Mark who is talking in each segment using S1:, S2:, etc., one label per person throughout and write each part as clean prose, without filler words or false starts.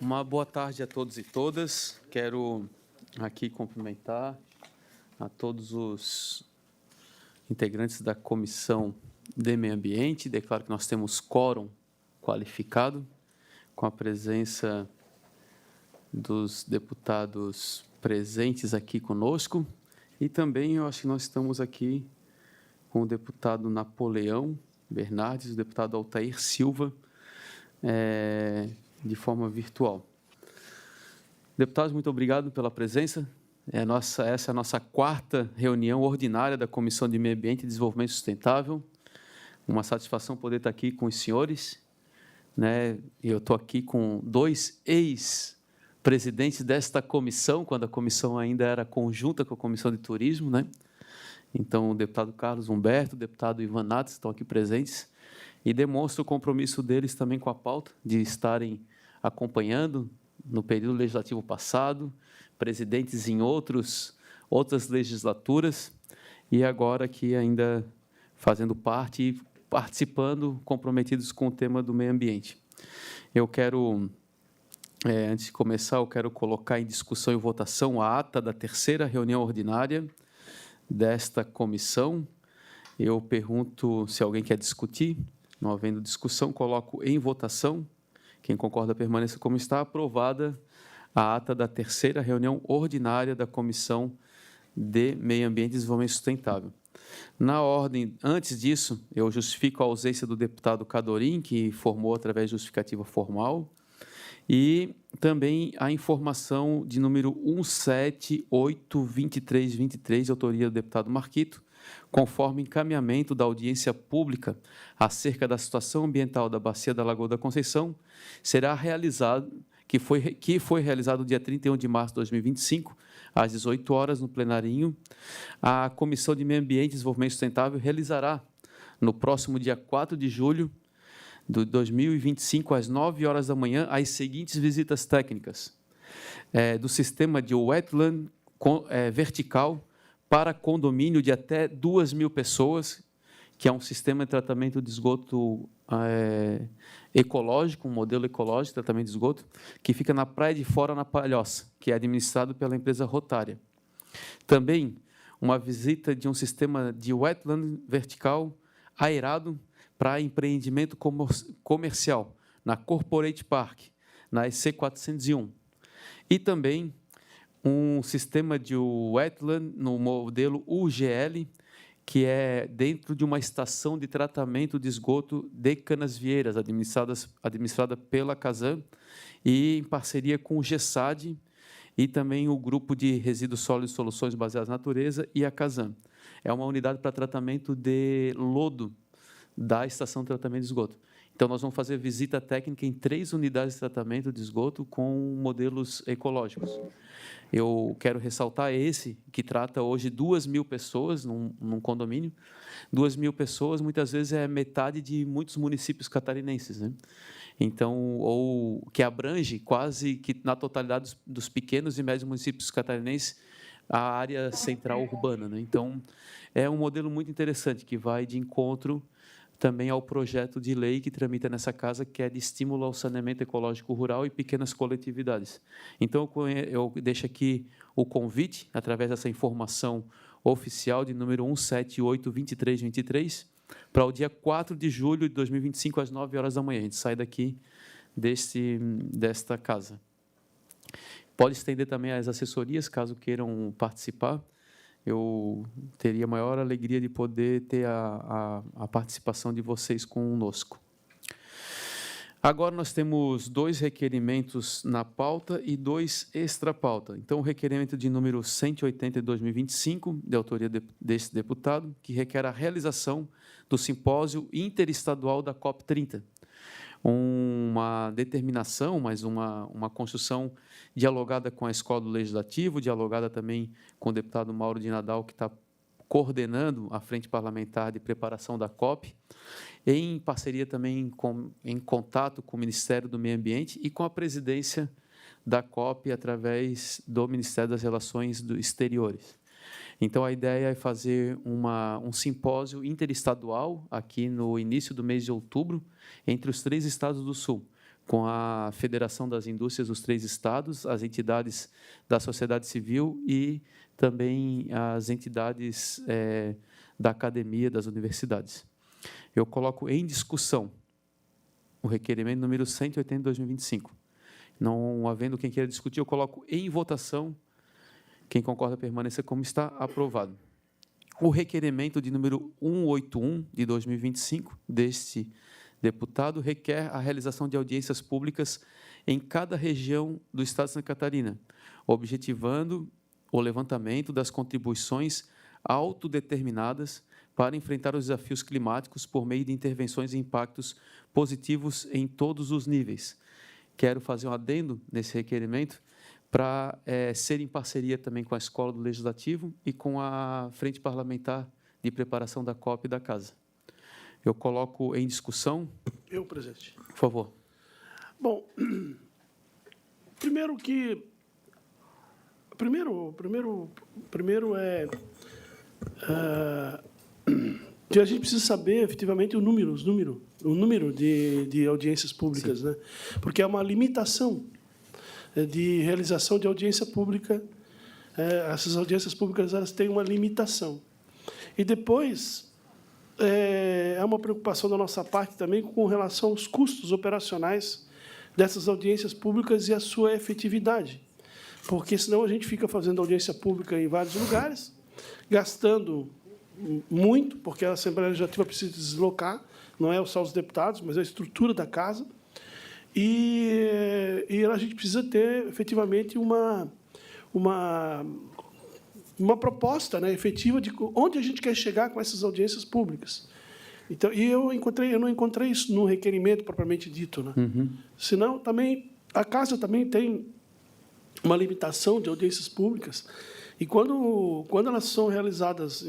S1: Uma boa tarde a todos e todas. Quero aqui cumprimentar a todos os integrantes da Comissão de Meio Ambiente. Declaro que nós temos quórum qualificado, com a presença dos deputados presentes aqui conosco. E também eu acho que nós estamos aqui com o deputado Napoleão Bernardes, o deputado Altair Silva, de forma virtual. Deputados, muito obrigado pela presença. Essa é a nossa quarta reunião ordinária da Comissão de Meio Ambiente e Desenvolvimento Sustentável. Uma satisfação poder estar aqui com os senhores. Eu estou aqui com dois ex-presidentes desta comissão, quando a comissão ainda era conjunta com a Comissão de Turismo. Então, o deputado Carlos Humberto, o deputado Ivan Nates estão aqui presentes e demonstra o compromisso deles também com a pauta, de estarem acompanhando no período legislativo passado, presidentes em outras legislaturas, e agora aqui ainda fazendo parte e participando, comprometidos com o tema do meio ambiente. Eu quero, antes de começar, eu quero colocar em discussão e votação a ata da terceira reunião ordinária desta comissão. Eu pergunto se alguém quer discutir. Não havendo discussão, coloco em votação. Quem concorda, permaneça como está. Aprovada a ata da terceira reunião ordinária da Comissão de Meio Ambiente e Desenvolvimento Sustentável. Na ordem, antes disso, eu justifico a ausência do deputado Cadorim, que formou através de justificativa formal, e também a informação de número 1782323, de autoria do deputado Marquito, conforme encaminhamento da audiência pública acerca da situação ambiental da Bacia da Lagoa da Conceição, será realizado, que foi realizado no dia 31 de março de 2025, às 18 horas, no plenarinho. A Comissão de Meio Ambiente e Desenvolvimento Sustentável realizará, no próximo dia 4 de julho de 2025, às 9 horas da manhã, as seguintes visitas técnicas do sistema de wetland vertical para condomínio de até 2.000 pessoas, que é um sistema de tratamento de esgoto ecológico, um modelo ecológico de tratamento de esgoto, que fica na Praia de Fora, na Palhoça, que é administrado pela empresa Rotária. Também uma visita de um sistema de wetland vertical aerado para empreendimento comercial, na Corporate Park, na EC 401. E também um sistema de wetland no modelo UGL, que é dentro de uma estação de tratamento de esgoto de Canasvieiras, administrada pela Casan, e em parceria com o GESAD e também o Grupo de Resíduos Sólidos e Soluções Baseadas na Natureza e a Casan. É uma unidade para tratamento de lodo da estação de tratamento de esgoto. Então, nós vamos fazer visita técnica em 3 unidades de tratamento de esgoto com modelos ecológicos. Eu quero ressaltar esse, que trata hoje 2.000 pessoas num condomínio. 2.000 pessoas, muitas vezes, é metade de muitos municípios catarinenses, Então, ou que abrange quase que na totalidade dos pequenos e médios municípios catarinenses a área central urbana, Então, é um modelo muito interessante, que vai de encontro também ao projeto de lei que tramita nessa casa, que é de estímulo ao saneamento ecológico rural e pequenas coletividades. Então, eu deixo aqui o convite, através dessa informação oficial de número 1782323, para o dia 4 de julho de 2025, às 9 horas da manhã. A gente sai daqui desta casa. Pode estender também às assessorias, caso queiram participar. Eu teria a maior alegria de poder ter a participação de vocês conosco. Agora, nós temos 2 requerimentos na pauta e 2 extra-pauta. Então, o requerimento de número 180 de 2025, de autoria desse deputado, que requer a realização do simpósio interestadual da COP30. Uma determinação, mas uma construção dialogada com a Escola do Legislativo, dialogada também com o deputado Mauro de Nadal, que está coordenando a Frente Parlamentar de Preparação da COP, em parceria também em contato com o Ministério do Meio Ambiente e com a presidência da COP através do Ministério das Relações Exteriores. Então, a ideia é fazer um simpósio interestadual aqui no início do mês de outubro, entre os 3 estados do Sul, com a Federação das Indústrias dos 3 estados, as entidades da sociedade civil e também as entidades da academia, das universidades. Eu coloco em discussão o requerimento número 180 de 2025. Não havendo quem queira discutir, eu coloco em votação. Quem concorda, permaneça como está, aprovado. O requerimento de número 181 de 2025, deste deputado, requer a realização de audiências públicas em cada região do Estado de Santa Catarina, objetivando o levantamento das contribuições autodeterminadas para enfrentar os desafios climáticos por meio de intervenções e impactos positivos em todos os níveis. Quero fazer um adendo nesse requerimento para ser em parceria também com a Escola do Legislativo e com a Frente Parlamentar de Preparação da COP e da Casa. Eu coloco em discussão.
S2: Eu, presidente.
S1: Por favor.
S2: Bom, primeiro que a gente precisa saber efetivamente o número de audiências públicas, né? Porque é uma limitação de realização de audiência pública. Essas audiências públicas, elas têm uma limitação. E depois é uma preocupação da nossa parte também com relação aos custos operacionais dessas audiências públicas e a sua efetividade, porque senão a gente fica fazendo audiência pública em vários lugares, gastando muito, porque a Assembleia Legislativa precisa deslocar, não é só os deputados, mas a estrutura da casa, e a gente precisa ter, efetivamente, uma proposta, né, efetiva de onde a gente quer chegar com essas audiências públicas. Então, e eu não encontrei isso no requerimento propriamente dito, né? Senão, também, a casa também tem uma limitação de audiências públicas, e quando elas são realizadas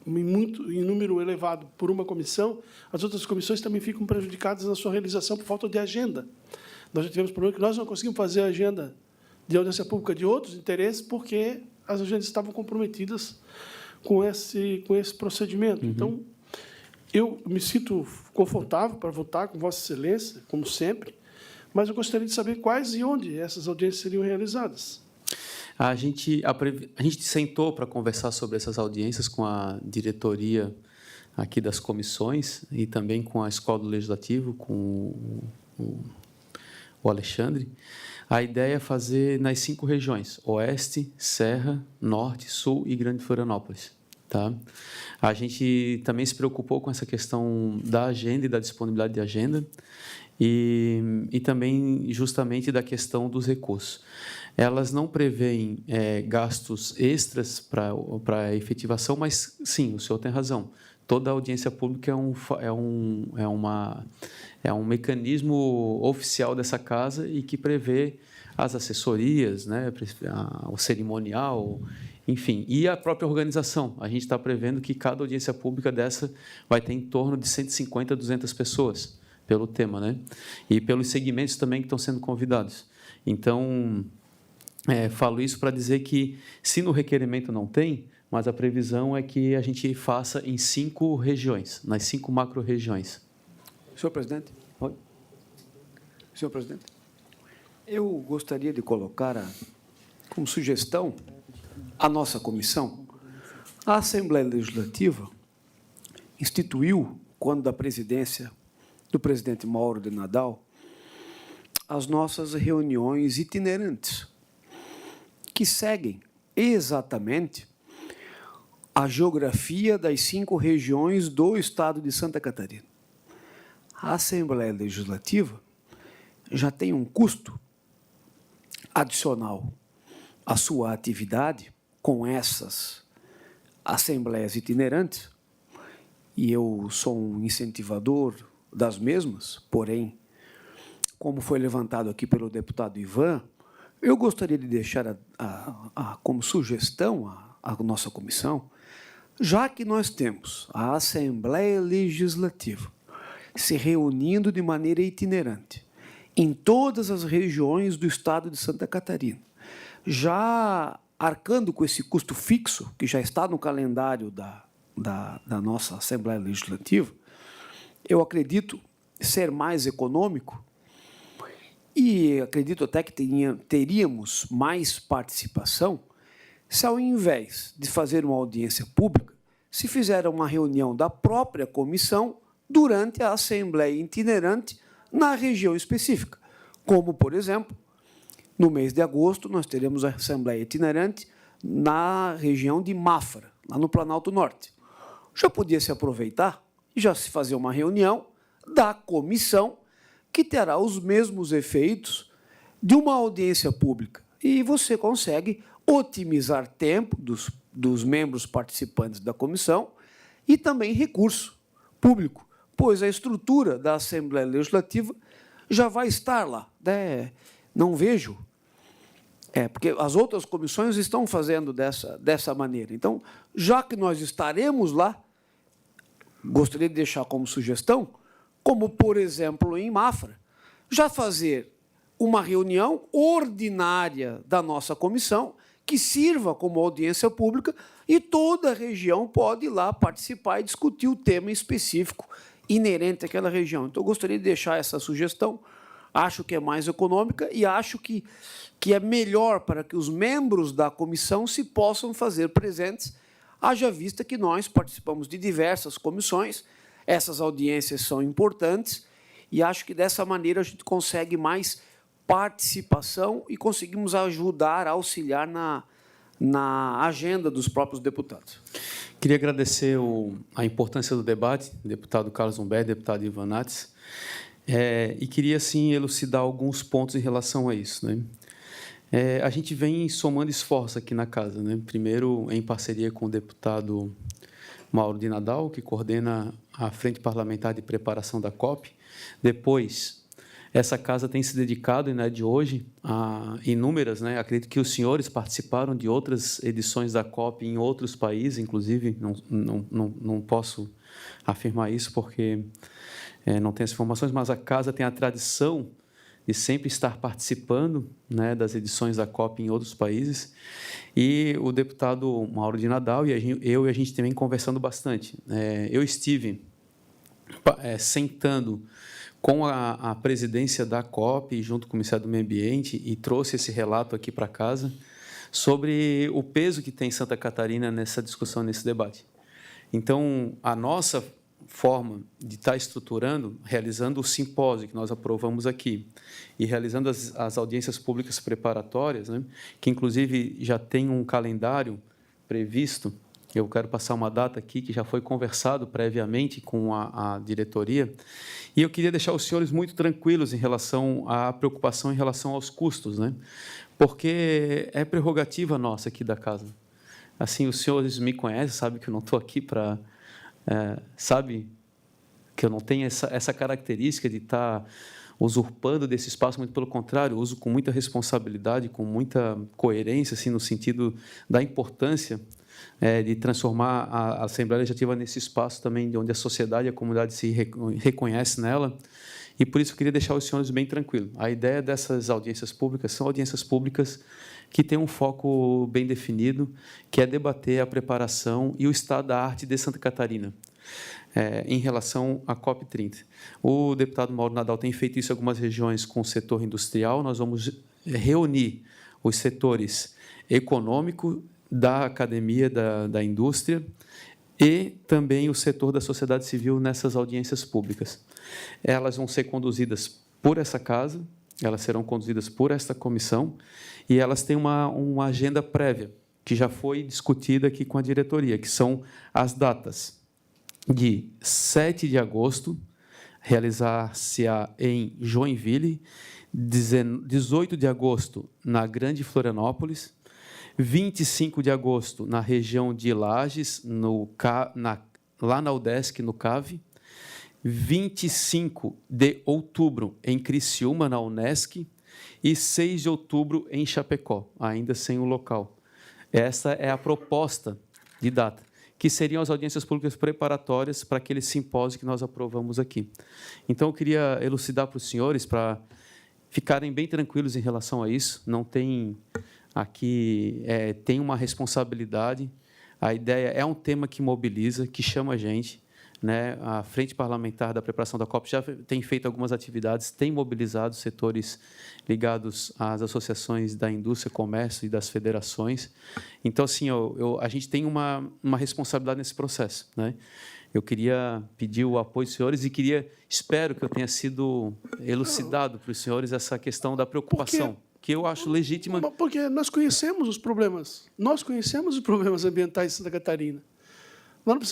S2: em número elevado por uma comissão, as outras comissões também ficam prejudicadas na sua realização por falta de agenda. Nós já tivemos problema que nós não conseguimos fazer a agenda de audiência pública de outros interesses porque as agendas estavam comprometidas com esse procedimento. Então, eu me sinto confortável para votar com Vossa Excelência, como sempre, mas eu gostaria de saber quais e onde essas audiências seriam realizadas.
S1: A gente sentou para conversar sobre essas audiências com a diretoria aqui das comissões e também com a Escola do Legislativo, com o Alexandre. A ideia é fazer nas 5 regiões: Oeste, Serra, Norte, Sul e Grande Florianópolis. Tá? A gente também se preocupou com essa questão da agenda e da disponibilidade de agenda e também justamente da questão dos recursos. Elas não prevêem gastos extras para a efetivação, mas, sim, o senhor tem razão. Toda audiência pública é um mecanismo oficial dessa casa e que prevê as assessorias, né, o cerimonial, enfim, e a própria organização. A gente está prevendo que cada audiência pública dessa vai ter em torno de 150 a 200 pessoas, pelo tema, né? E pelos segmentos também que estão sendo convidados. Então, falo isso para dizer que, se no requerimento não tem, mas a previsão é que a gente faça em 5 regiões, nas 5 macro-regiões.
S3: Senhor presidente.
S1: Oi.
S3: Senhor presidente, eu gostaria de colocar como sugestão à nossa comissão. A Assembleia Legislativa instituiu, quando da presidência do presidente Mauro de Nadal, as nossas reuniões itinerantes, que seguem exatamente a geografia das 5 regiões do Estado de Santa Catarina. A Assembleia Legislativa já tem um custo adicional à sua atividade com essas assembleias itinerantes, e eu sou um incentivador das mesmas, porém, como foi levantado aqui pelo deputado Ivan, eu gostaria de deixar como sugestão à nossa comissão, já que nós temos a Assembleia Legislativa se reunindo de maneira itinerante em todas as regiões do Estado de Santa Catarina, já arcando com esse custo fixo, que já está no calendário da nossa Assembleia Legislativa, eu acredito ser mais econômico, e acredito até que teríamos mais participação se, ao invés de fazer uma audiência pública, se fizer uma reunião da própria comissão durante a Assembleia Itinerante na região específica. Como, por exemplo, no mês de agosto, nós teremos a Assembleia Itinerante na região de Mafra, lá no Planalto Norte. Já podia se aproveitar e já se fazer uma reunião da comissão que terá os mesmos efeitos de uma audiência pública. E você consegue otimizar tempo dos membros participantes da comissão e também recurso público, pois a estrutura da Assembleia Legislativa já vai estar lá. Não vejo, porque as outras comissões estão fazendo dessa maneira. Então, já que nós estaremos lá, gostaria de deixar como sugestão, como, por exemplo, em Mafra, já fazer uma reunião ordinária da nossa comissão que sirva como audiência pública e toda a região pode ir lá participar e discutir o tema específico inerente àquela região. Então, eu gostaria de deixar essa sugestão. Acho que é mais econômica e acho que é melhor para que os membros da comissão se possam fazer presentes, haja vista que nós participamos de diversas comissões, essas audiências são importantes, e acho que, dessa maneira, a gente consegue mais participação e conseguimos ajudar, auxiliar na agenda dos próprios deputados.
S1: Queria agradecer a importância do debate, deputado Carlos Humberto, deputado Ivan Nates, e queria, sim, elucidar alguns pontos em relação a isso, né? A gente vem somando esforço aqui na casa, né? Primeiro, em parceria com o deputado Mauro de Nadal, que coordena a Frente Parlamentar de Preparação da COP. Depois, essa casa tem se dedicado, né, de hoje, a inúmeras, né? Acredito que os senhores participaram de outras edições da COP em outros países, inclusive, não posso afirmar isso porque não tenho as informações, mas a casa tem a tradição de sempre estar participando, né, das edições da COP em outros países. E o deputado Mauro de Nadal e a gente também conversando bastante. Eu estive sentando com a presidência da COP, junto com o Ministério do Meio Ambiente, e trouxe esse relato aqui para casa sobre o peso que tem Santa Catarina nessa discussão, nesse debate. Então, a nossa forma de estar estruturando, realizando o simpósio que nós aprovamos aqui e realizando as audiências públicas preparatórias, né, que, inclusive, já tem um calendário previsto. Eu quero passar uma data aqui que já foi conversado previamente com a diretoria, e eu queria deixar os senhores muito tranquilos em relação à preocupação em relação aos custos, né, porque é prerrogativa nossa aqui da casa. Assim, os senhores me conhecem, sabem que eu não estou aqui para... sabe que eu não tenho essa característica de estar usurpando desse espaço, muito pelo contrário, uso com muita responsabilidade, com muita coerência, assim, no sentido da importância de transformar a Assembleia Legislativa nesse espaço também de onde a sociedade e a comunidade se reconhece nela, e por isso eu queria deixar os senhores bem tranquilos. A ideia dessas audiências públicas são audiências públicas que têm um foco bem definido, que é debater a preparação e o estado da arte de Santa Catarina, em relação à COP30. O deputado Mauro Nadal tem feito isso em algumas regiões com o setor industrial. Nós vamos reunir os setores econômico, da academia, da indústria, e também o setor da sociedade civil nessas audiências públicas. Elas vão ser conduzidas por essa casa, elas serão conduzidas por esta comissão, e elas têm uma agenda prévia, que já foi discutida aqui com a diretoria, que são as datas de 7 de agosto, realizar-se-á em Joinville, 18 de agosto na Grande Florianópolis, 25 de agosto na região de Lages, lá na UDESC, no CAV, 25 de outubro em Criciúma, na Unesc, e 6 de outubro em Chapecó, ainda sem o local. Essa é a proposta de data, que seriam as audiências públicas preparatórias para aquele simpósio que nós aprovamos aqui. Então, eu queria elucidar para os senhores, para ficarem bem tranquilos em relação a isso. Não tem aqui, tem uma responsabilidade. A ideia é um tema que mobiliza, que chama a gente, né? A Frente Parlamentar da Preparação da COP já tem feito algumas atividades, tem mobilizado setores ligados às associações da indústria, comércio e das federações. Então, assim, a gente tem uma responsabilidade nesse processo, né? Eu queria pedir o apoio dos senhores e espero que eu tenha sido elucidado para os senhores essa questão da preocupação, que eu acho legítima.
S2: Porque nós conhecemos os problemas ambientais de Santa Catarina. Nós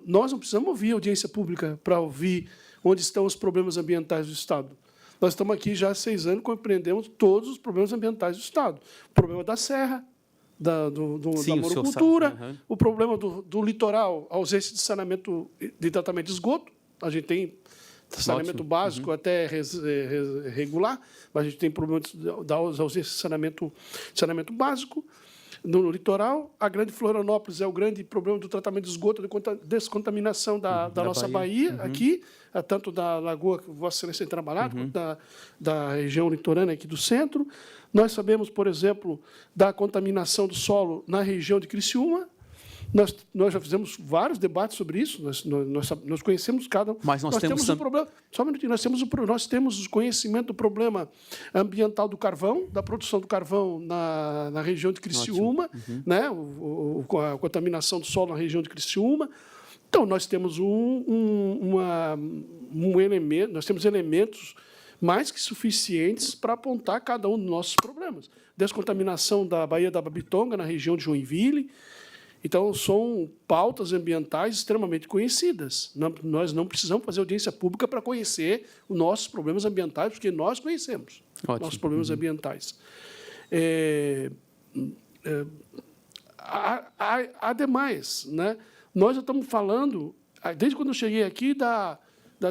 S2: não precisamos ouvir audiência pública para ouvir onde estão os problemas ambientais do Estado. Nós estamos aqui já há 6 anos, compreendemos todos os problemas ambientais do Estado. O problema da serra, da monocultura, o problema do litoral, a ausência de saneamento, de tratamento de esgoto. A gente tem saneamento básico até regular, mas a gente tem problemas da ausência de saneamento básico. No litoral, a Grande Florianópolis é o grande problema do tratamento de esgoto, da descontaminação da nossa Bahia, aqui, tanto da lagoa que Vossa Excelência tem trabalhado, quanto da região litorânea aqui do centro. Nós sabemos, por exemplo, da contaminação do solo na região de Criciúma. Nós já fizemos vários debates sobre isso, nós conhecemos cada um.
S1: Mas nós temos
S2: um problema. Só um minutinho, nós temos o conhecimento do problema ambiental do carvão, da produção do carvão na região de Criciúma, né? A contaminação do solo na região de Criciúma. Então, nós temos elemento, nós temos elementos mais que suficientes para apontar cada um dos nossos problemas. Descontaminação da Baía da Babitonga, na região de Joinville. Então, são pautas ambientais extremamente conhecidas. Nós não precisamos fazer audiência pública para conhecer os nossos problemas ambientais, porque nós conhecemos nossos problemas ambientais. Ademais, né, nós já estamos falando, desde quando eu cheguei aqui, da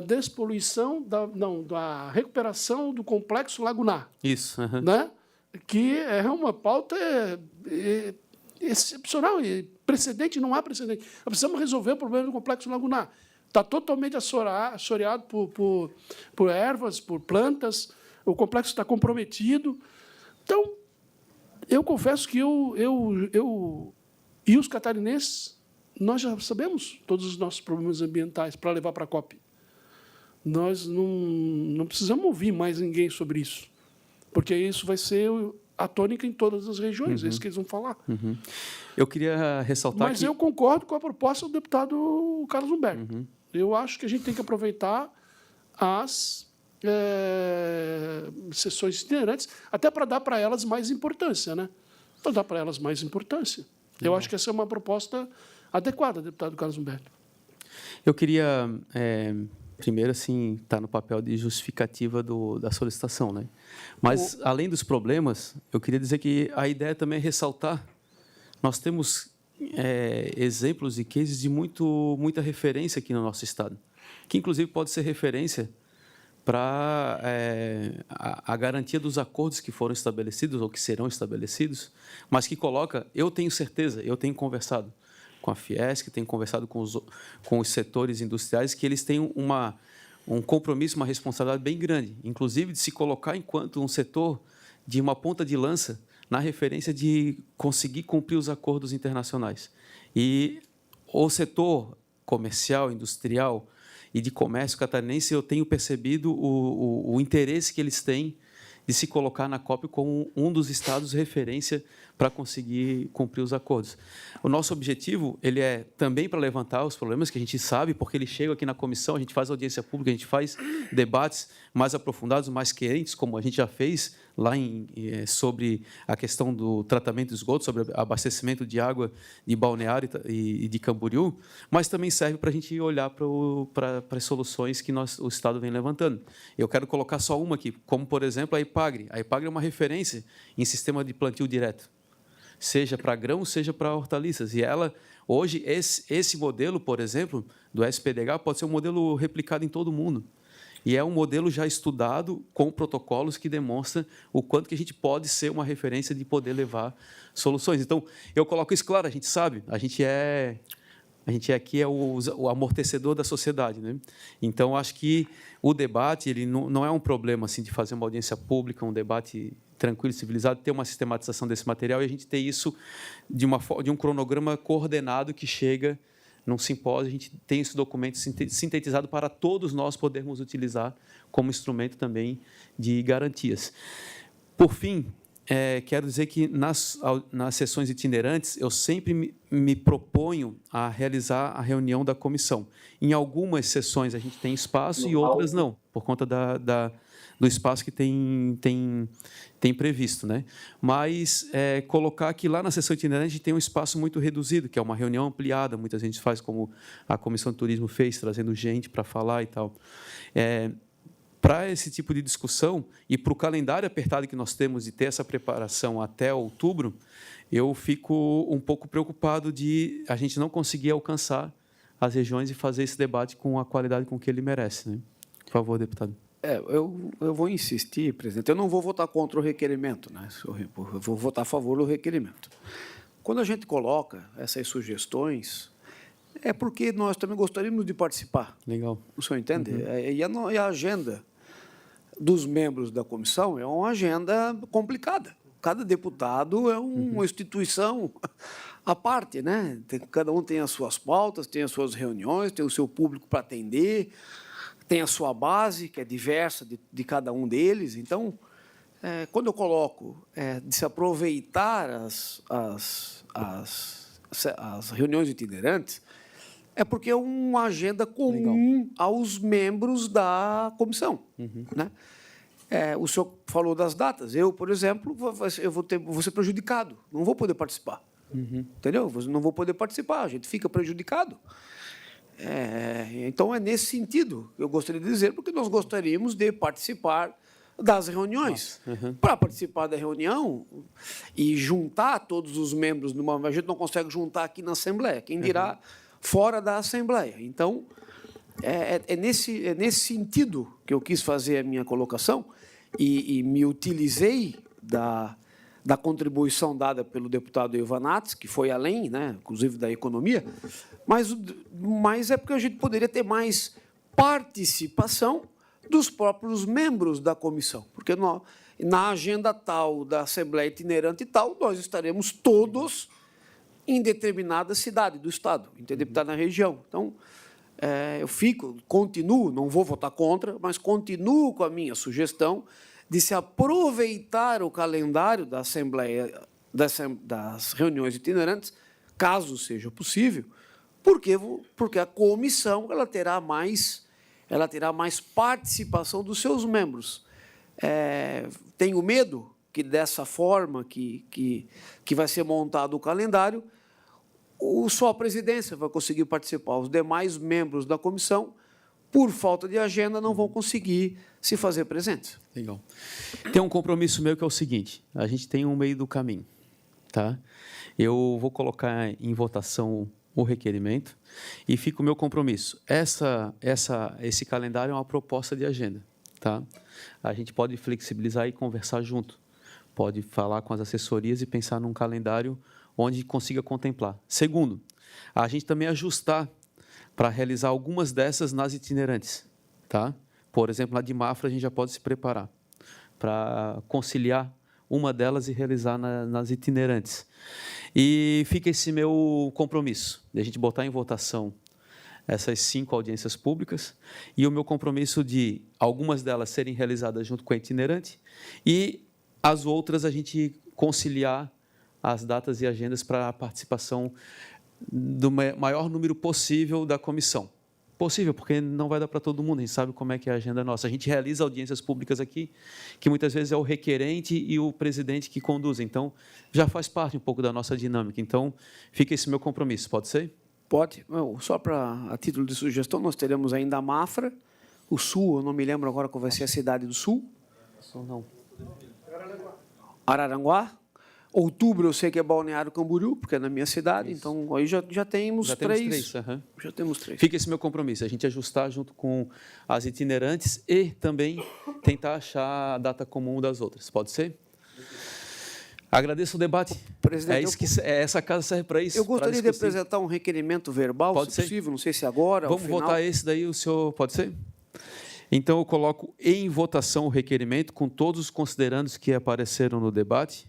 S2: despoluição, da recuperação do complexo lagunar.
S1: Isso.
S2: Né? Que é uma pauta excepcional, e precedente, não há precedente. Nós precisamos resolver o problema do complexo lagunar. Está totalmente assoreado por ervas, por plantas, o complexo está comprometido. Então, eu confesso que eu e os catarinenses, nós já sabemos todos os nossos problemas ambientais para levar para a COP. Nós não precisamos ouvir mais ninguém sobre isso, porque isso vai ser a tônica em todas as regiões, é isso que eles vão falar.
S1: Eu queria ressaltar
S2: Mas eu concordo com a proposta do deputado Carlos Humberto. Eu acho que a gente tem que aproveitar as sessões itinerantes, até para dar para elas mais importância, né? Para dar para elas mais importância. Eu acho que essa é uma proposta adequada, deputado Carlos Humberto.
S1: Eu queria, primeiro, assim, estar no papel de justificativa da solicitação, né? Mas, além dos problemas, eu queria dizer que a ideia também é ressaltar, nós temos exemplos e cases de muita referência aqui no nosso Estado, que, inclusive, pode ser referência para a garantia dos acordos que foram estabelecidos ou que serão estabelecidos, mas que coloca, eu tenho certeza, eu tenho conversado com a Fiesc, tenho conversado com os setores industriais, que eles têm um compromisso, uma responsabilidade bem grande, inclusive de se colocar enquanto um setor de uma ponta de lança na referência de conseguir cumprir os acordos internacionais. E o setor comercial, industrial e de comércio catarinense, eu tenho percebido o interesse que eles têm de se colocar na COP como um dos estados referência para conseguir cumprir os acordos. O nosso objetivo ele é também para levantar os problemas que a gente sabe, porque eles chegam aqui na comissão, a gente faz audiência pública, a gente faz debates mais aprofundados, mais querentes, como a gente já fez lá sobre a questão do tratamento de esgoto, sobre o abastecimento de água de Balneário e de Camboriú, mas também serve para a gente olhar para as soluções que o Estado vem levantando. Eu quero colocar só uma aqui, como, por exemplo, a IPAGRE. A IPAGRE é uma referência em sistema de plantio direto, seja para grãos, seja para hortaliças. E ela, hoje, esse modelo, por exemplo, do SPDH, pode ser um modelo replicado em todo o mundo. E é um modelo já estudado com protocolos que demonstra o quanto que a gente pode ser uma referência de poder levar soluções. Então, eu coloco isso claro, a gente sabe, a gente aqui é o amortecedor da sociedade, né? Então, acho que o debate ele não é um problema assim, de fazer uma audiência pública, um debate tranquilo, civilizado, ter uma sistematização desse material e a gente ter isso de um cronograma coordenado que chega num simpósio, a gente tem esse documento sintetizado para todos nós podermos utilizar como instrumento também de garantias. Por fim, quero dizer que nas sessões itinerantes, eu sempre me proponho a realizar a reunião da comissão. Em algumas sessões a gente tem espaço e outras não, por conta do espaço que tem previsto, né? Mas colocar que lá na sessão itinerante a gente tem um espaço muito reduzido, que é uma reunião ampliada, muita gente faz como a Comissão de Turismo fez, trazendo gente para falar e tal. Para esse tipo de discussão e para o calendário apertado que nós temos de ter essa preparação até outubro, eu fico um pouco preocupado de a gente não conseguir alcançar as regiões e fazer esse debate com a qualidade com que ele merece, né? Por favor, deputado.
S3: Eu vou insistir, presidente. Eu não vou votar contra o requerimento, né? Eu vou votar a favor do requerimento. Quando a gente coloca essas sugestões, é porque nós também gostaríamos de participar.
S1: Legal.
S3: O senhor entende? E a agenda dos membros da comissão é uma agenda complicada. Cada deputado é uma instituição à parte, né? Cada um tem as suas pautas, tem as suas reuniões, tem o seu público para atender, tem a sua base, que é diversa de cada um deles. Então, quando eu coloco de se aproveitar as reuniões itinerantes, é porque é uma agenda comum aos membros da comissão. Né? O senhor falou das datas. Eu, por exemplo, vou ser prejudicado, não vou poder participar. Entendeu? Não vou poder participar, a gente fica prejudicado. Então, é nesse sentido que eu gostaria de dizer, porque nós gostaríamos de participar das reuniões. Para participar da reunião e juntar todos os membros, a gente não consegue juntar aqui na Assembleia, quem dirá fora da Assembleia. Então, é nesse sentido que eu quis fazer a minha colocação e me utilizei da contribuição dada pelo deputado Ivanatz, que foi além, né, inclusive, da economia, mas é porque a gente poderia ter mais participação dos próprios membros da comissão, porque na agenda tal, da Assembleia Itinerante e tal, nós estaremos todos em determinada cidade do Estado, entendeu? Está na região. Então, eu continuo, não vou votar contra, mas continuo com a minha sugestão de se aproveitar o calendário da Assembleia, das reuniões itinerantes, caso seja possível, porque a comissão ela terá mais participação dos seus membros. Tenho medo que, dessa forma que vai ser montado o calendário, só a presidência vai conseguir participar. Os demais membros da comissão, por falta de agenda, não vão conseguir se fazer presentes.
S1: Legal. Tem um compromisso meu que é o seguinte: a gente tem um meio do caminho, tá? Eu vou colocar em votação o requerimento e fica o meu compromisso. Esse calendário é uma proposta de agenda, tá? A gente pode flexibilizar e conversar junto. Pode falar com as assessorias e pensar num calendário onde consiga contemplar. Segundo, a gente também ajustar para realizar algumas dessas nas itinerantes, tá? Por exemplo, na de Mafra, a gente já pode se preparar para conciliar uma delas e realizar nas itinerantes. E fica esse meu compromisso, de a gente botar em votação essas 5 audiências públicas e o meu compromisso de algumas delas serem realizadas junto com a itinerante e as outras a gente conciliar as datas e agendas para a participação do maior número possível da comissão. Possível, porque não vai dar para todo mundo, a gente sabe como é que é a agenda nossa. A gente realiza audiências públicas aqui, que muitas vezes é o requerente e o presidente que conduzem, então já faz parte um pouco da nossa dinâmica. Então, fica esse meu compromisso, pode ser?
S3: Pode. Só a título de sugestão, nós teremos ainda a Mafra, o Sul, eu não me lembro agora qual vai ser a cidade do Sul.
S1: Não.
S3: Araranguá. Outubro eu sei que é Balneário Camboriú, porque é na minha cidade, isso. Então aí já temos três. Já temos 3.
S1: Fica esse meu compromisso, a gente ajustar junto com as itinerantes e também tentar achar a data comum das outras. Pode ser? Agradeço o debate.
S3: Presidente,
S1: essa casa serve para isso.
S3: Eu gostaria de apresentar um requerimento verbal,
S1: pode
S3: se
S1: ser?
S3: possível, não sei se agora.
S1: Vamos votar esse daí, o senhor pode ser? Então, eu coloco em votação o requerimento com todos os considerandos que apareceram no debate.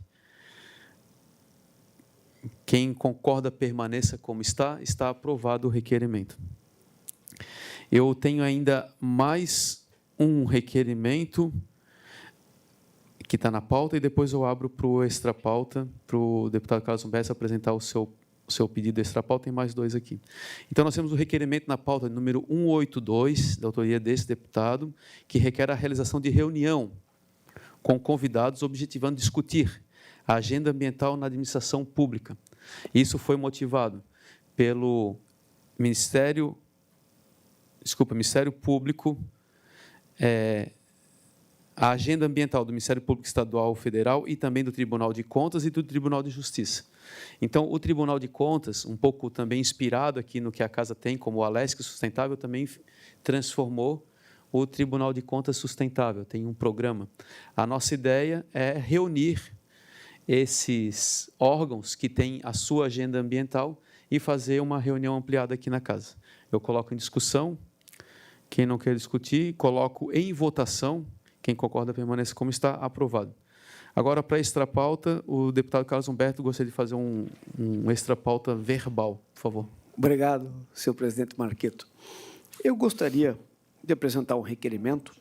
S1: Quem concorda, permaneça como está. Está aprovado o requerimento. Eu tenho ainda mais um requerimento que está na pauta, e depois eu abro para o extra pauta, para o deputado Carlos Humberto apresentar o seu pedido extra pauta. Tem mais dois aqui. Então, nós temos o requerimento na pauta número 182, da autoria desse deputado, que requer a realização de reunião com convidados, objetivando discutir a agenda ambiental na administração pública. Isso foi motivado pelo Ministério Público, a agenda ambiental do Ministério Público Estadual Federal e também do Tribunal de Contas e do Tribunal de Justiça. Então, o Tribunal de Contas, um pouco também inspirado aqui no que a Casa tem, como o Alesc Sustentável, também transformou o Tribunal de Contas Sustentável, tem um programa. A nossa ideia é reunir esses órgãos que têm a sua agenda ambiental e fazer uma reunião ampliada aqui na Casa. Eu coloco em discussão. Quem não quer discutir, coloco em votação. Quem concorda, permaneça como está. Aprovado. Agora, para a extra pauta, o deputado Carlos Humberto gostaria de fazer um extra pauta verbal, por favor.
S3: Obrigado, senhor presidente Marqueto. Eu gostaria de apresentar um requerimento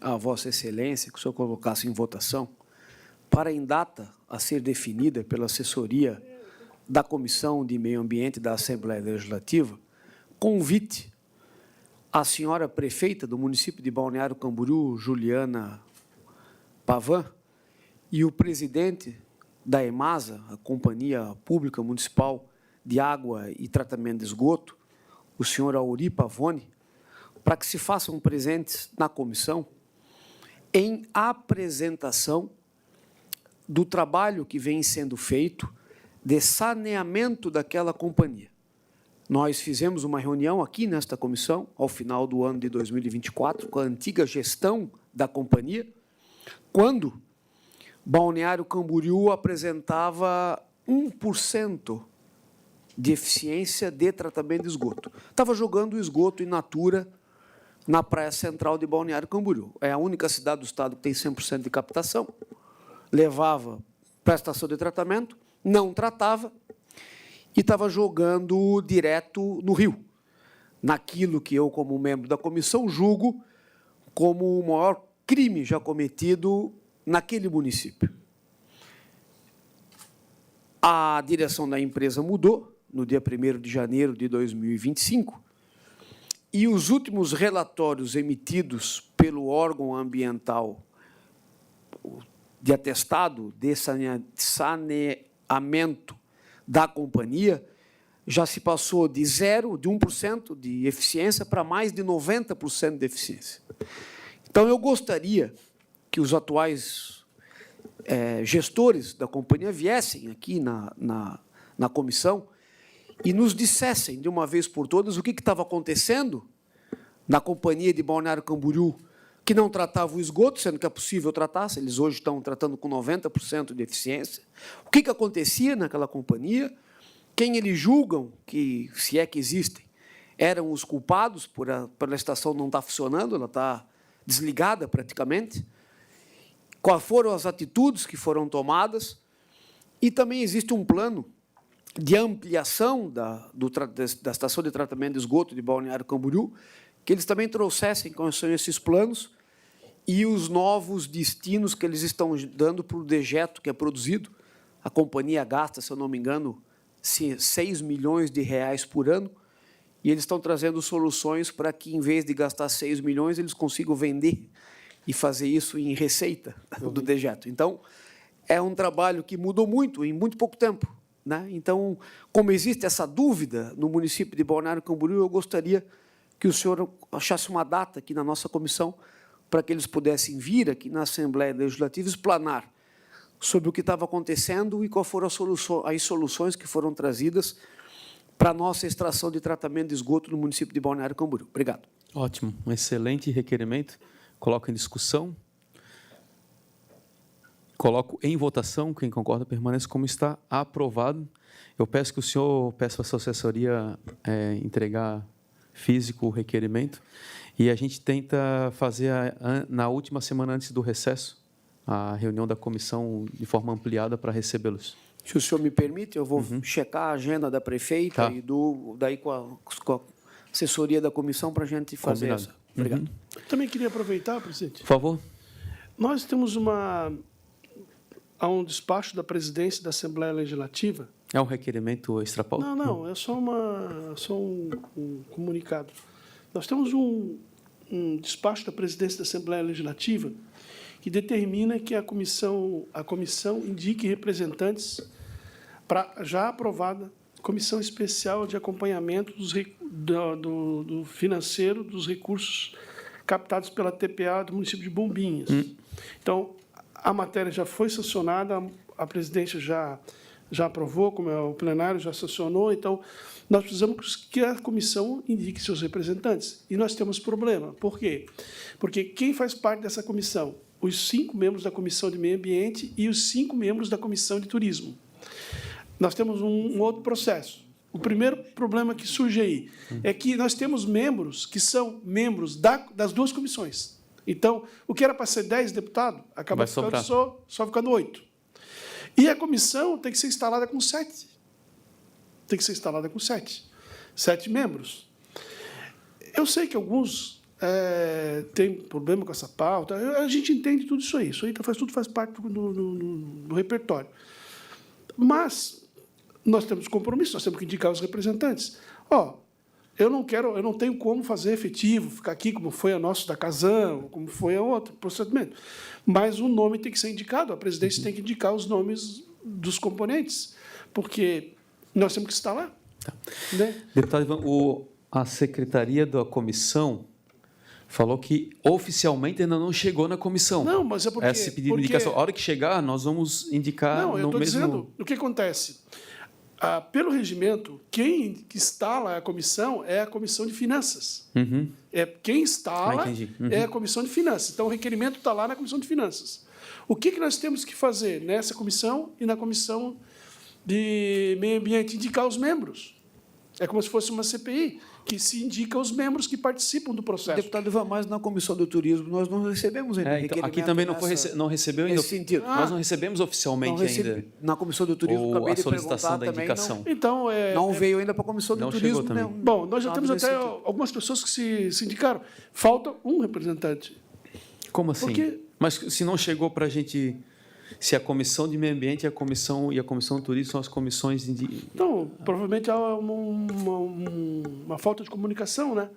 S3: à Vossa Excelência, que o senhor colocasse em votação, para, em data a ser definida pela assessoria da Comissão de Meio Ambiente da Assembleia Legislativa, convite a senhora prefeita do município de Balneário Camboriú, Juliana Pavan, e o presidente da EMASA, a Companhia Pública Municipal de Água e Tratamento de Esgoto, o senhor Auri Pavone, para que se façam presentes na comissão em apresentação do trabalho que vem sendo feito de saneamento daquela companhia. Nós fizemos uma reunião aqui nesta comissão, ao final do ano de 2024, com a antiga gestão da companhia, quando Balneário Camboriú apresentava 1% de eficiência de tratamento de esgoto. Estava jogando o esgoto in natura na praia central de Balneário Camboriú. É a única cidade do estado que tem 100% de captação. Levava para a estação de tratamento, não tratava, e estava jogando direto no rio, naquilo que eu, como membro da comissão, julgo como o maior crime já cometido naquele município. A direção da empresa mudou no dia 1º de janeiro de 2025, e os últimos relatórios emitidos pelo órgão ambiental de atestado de saneamento da companhia já se passou de 1% de eficiência para mais de 90% de eficiência. Então, eu gostaria que os atuais gestores da companhia viessem aqui na comissão e nos dissessem, de uma vez por todas, o que estava acontecendo na companhia de Balneário Camboriú, que não tratava o esgoto, sendo que é possível tratar, se eles hoje estão tratando com 90% de eficiência. O que acontecia naquela companhia, quem eles julgam que, se é que existem, eram os culpados por a estação não estar funcionando, ela está desligada praticamente, quais foram as atitudes que foram tomadas, e também existe um plano de ampliação da estação de tratamento de esgoto de Balneário Camboriú, que eles também trouxessem quais são esses planos e os novos destinos que eles estão dando para o dejeto que é produzido. A companhia gasta, se eu não me engano, 6 milhões de reais por ano, e eles estão trazendo soluções para que, em vez de gastar 6 milhões, eles consigam vender e fazer isso em receita do dejeto. Então, é um trabalho que mudou muito, em muito pouco tempo, né? Então, como existe essa dúvida no município de Balneário Camboriú, eu gostaria que o senhor achasse uma data aqui na nossa comissão para que eles pudessem vir aqui na Assembleia Legislativa explanar sobre o que estava acontecendo e quais foram as soluções que foram trazidas para a nossa extração de tratamento de esgoto no município de Balneário Camboriú. Obrigado.
S1: Ótimo, um excelente requerimento. Coloco em discussão. Coloco em votação. Quem concorda, permaneça como está. Aprovado. Eu peço que o senhor peça à sua assessoria entregar físico o requerimento, e a gente tenta fazer, na última semana antes do recesso, a reunião da comissão de forma ampliada para recebê-los.
S3: Se o senhor me permite, eu vou checar a agenda da prefeita
S1: Tá.
S3: e daí com a assessoria da comissão para a gente fazer
S1: Combinado.
S3: essa. Obrigado.
S2: Também queria aproveitar, presidente.
S1: Por favor.
S2: Nós temos há um despacho da presidência da Assembleia Legislativa.
S1: É um requerimento extrapauta?
S2: Não, é só um comunicado. Nós temos um despacho da presidência da Assembleia Legislativa que determina que a comissão indique representantes para já aprovada comissão especial de acompanhamento do financeiro dos recursos captados pela TPA do município de Bombinhas. Então, a matéria já foi sancionada, a presidência já aprovou, como o plenário já sancionou, então nós precisamos que a comissão indique seus representantes. E nós temos problema. Por quê? Porque quem faz parte dessa comissão? Os 5 membros da Comissão de Meio Ambiente e os 5 membros da Comissão de Turismo. Nós temos um outro processo. O primeiro problema que surge aí é que nós temos membros que são membros das 2 comissões. Então, o que era para ser 10 deputados, acaba ficando só ficando 8. E a comissão tem que ser instalada com 7. Tem que ser instalada com 7. 7 membros. Eu sei que alguns têm problema com essa pauta. A gente entende tudo isso aí. Isso aí tudo faz parte do repertório. Mas nós temos compromisso, nós temos que indicar os representantes. Eu não tenho como fazer efetivo, ficar aqui como foi a nossa da Casan, como foi a outra procedimento. Mas o nome tem que ser indicado, a presidência tem que indicar os nomes dos componentes, porque nós temos que estar lá.
S1: Tá.
S2: Né?
S1: Deputado Ivan, a secretaria da comissão falou que oficialmente ainda não chegou na comissão.
S2: Não, mas é porque...
S1: Esse pedido de indicação. A hora que chegar, nós vamos indicar
S2: Não, eu estou
S1: mesmo...
S2: dizendo, o que acontece? Pelo regimento, quem instala a comissão é a Comissão de Finanças. Quem instala é a Comissão de Finanças. Então, o requerimento está lá na Comissão de Finanças. O que nós temos que fazer nessa comissão e na Comissão de Meio Ambiente? Indicar os membros. É como se fosse uma CPI, que se indica os membros que participam do processo.
S3: Deputado Ivan, mas na Comissão do Turismo nós não recebemos ainda
S1: então, aqui também não recebeu ainda.
S3: Nesse sentido.
S1: Nós não recebemos oficialmente ainda.
S3: Na Comissão do Turismo,
S1: ou
S3: acabei
S1: a
S3: de
S1: solicitação da
S3: também,
S1: indicação.
S2: Então,
S3: não veio ainda para a Comissão do
S1: Não
S3: Turismo.
S1: chegou também.
S2: Bom, nós já temos até algumas pessoas que se indicaram. Falta um representante.
S1: Como assim?
S2: Porque...
S1: Mas se não chegou para a gente... Se a Comissão de Meio Ambiente e a Comissão do Turismo são as comissões...
S2: Então, provavelmente há uma falta de comunicação, né?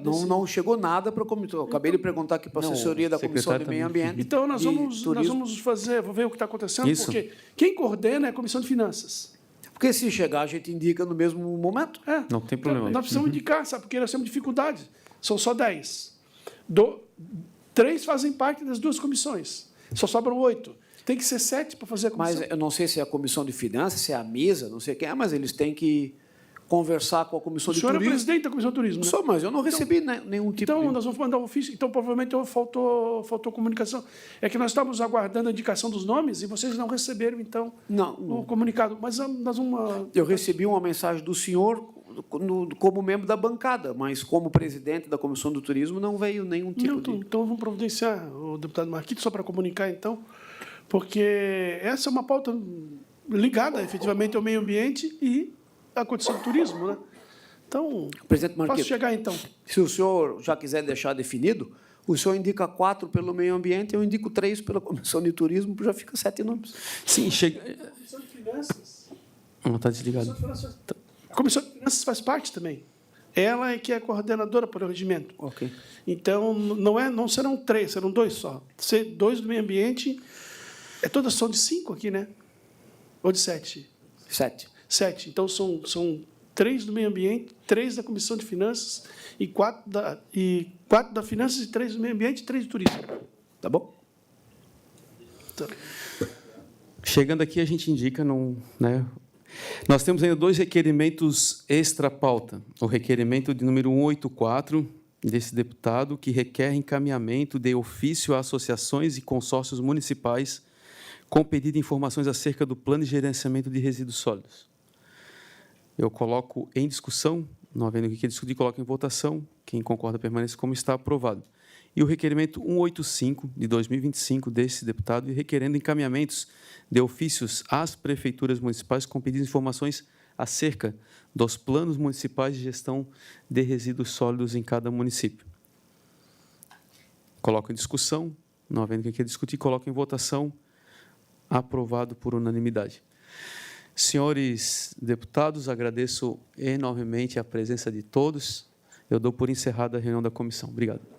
S3: Não chegou nada para a comissão. Acabei de perguntar aqui para a assessoria da Comissão de Meio Ambiente.
S2: Então, nós vamos vou ver o que está acontecendo,
S1: Isso.
S2: porque quem coordena é a Comissão de Finanças.
S3: Porque se chegar, a gente indica no mesmo momento.
S1: Não tem problema.
S2: Então, nós precisamos indicar, sabe? Porque nós temos dificuldade. São só 10. 3 fazem parte das 2 comissões. Só sobram 8. Tem que ser 7 para fazer a comissão.
S3: Mas eu não sei se é a Comissão de Finanças, se é a mesa, não sei quem é, mas eles têm que conversar com a Comissão de
S2: O senhor é
S3: Turismo.
S2: presidente da Comissão de Turismo, né?
S3: Só, mas eu não recebi nenhum tipo
S2: Então,
S3: de...
S2: nós vamos mandar um ofício. Então, provavelmente, faltou comunicação. É que nós estávamos aguardando a indicação dos nomes e vocês não receberam, então, o comunicado. Mas nós vamos...
S3: Eu recebi uma mensagem do senhor como membro da bancada, mas como presidente da Comissão do Turismo não veio nenhum tipo de...
S2: Então, vamos providenciar o deputado Marquito, só para comunicar, então, porque essa é uma pauta ligada, efetivamente, ao meio ambiente e à condição do turismo, né? Então,
S3: Presidente Marquito,
S2: posso chegar, então?
S3: Se o senhor já quiser deixar definido, o senhor indica 4 pelo meio ambiente, eu indico 3 pela Comissão de Turismo, já fica 7 nomes.
S1: Sim, chega...
S2: A Comissão de Finanças...
S1: Não, está desligado.
S2: A Comissão de Finanças faz parte também. Ela é que é coordenadora para o regimento.
S3: Ok.
S2: Então, não serão 3, serão 2 só. 2 do meio ambiente... Todas são de 5 aqui, né? Ou de 7?
S3: 7.
S2: 7. Então, são 3 do meio ambiente, 3 da Comissão de Finanças, e 4 da Finanças, e 3 do meio ambiente e 3 do turismo.
S3: Tá bom?
S2: Então,
S1: Chegando aqui, a gente indica... né? Nós temos ainda 2 requerimentos extra-pauta. O requerimento de número 184, desse deputado, que requer encaminhamento de ofício a associações e consórcios municipais com pedido de informações acerca do plano de gerenciamento de resíduos sólidos. Eu coloco em discussão, não havendo o que discutir, coloco em votação. Quem concorda permanece como está, aprovado. E o requerimento 185, de 2025, desse deputado, e requerendo encaminhamentos de ofícios às prefeituras municipais com pedidos de informações acerca dos planos municipais de gestão de resíduos sólidos em cada município. Coloco em discussão, não havendo quem queira discutir, coloco em votação, aprovado por unanimidade. Senhores deputados, agradeço enormemente a presença de todos. Eu dou por encerrada a reunião da comissão. Obrigado.